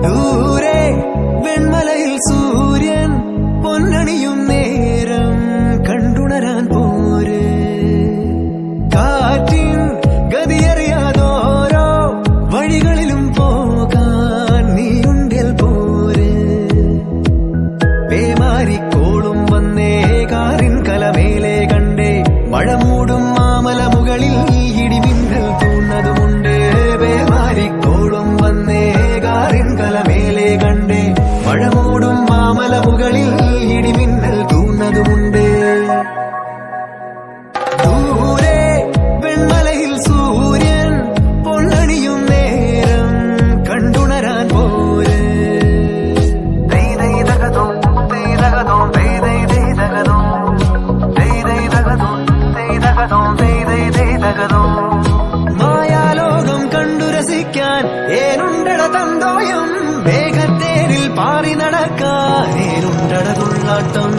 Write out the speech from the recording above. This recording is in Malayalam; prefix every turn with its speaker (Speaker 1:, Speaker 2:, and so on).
Speaker 1: ദൂരെ വെൺമലയിൽ സൂര്യൻ പൊന്നണിയും നേരം കണ്ടുണരാൻ പോര്. കാറ്റിൻ ഗതിയറിയാതോരോ വഴികളിലും പോകാൻ നീയുണ്ടിൽ പോര്. പേമാരിക്കോളും വന്നേ കാറിൻ കലമേലെ കണ്ടേ മഴ മൂടും മാമല മുകളിൽ ഇടിമിന്നൽ തൂന്നതുമുണ്ട്. പേമാരിക്കോളും വന്നേ കാറിൻ കലമേലെ കണ്ടേ മഴ മൂടും മാമല മുകളിൽ ഇടിമിന്നൽ തൂന്നതുമുണ്ട്. ദൂരെ വെൺമലയിൽ സൂര്യൻ പൊന്നണിയും നേരം കണ്ടുണരാൻ പോര്. മായാലോകം കണ്ടു രസിക്കാൻ ഏനുണ്ടട തന്തോയം. വേഗത്തേരിൽ പാറി നടക്കാൻ ഏനുണ്ടട തുള്ളാട്ടം.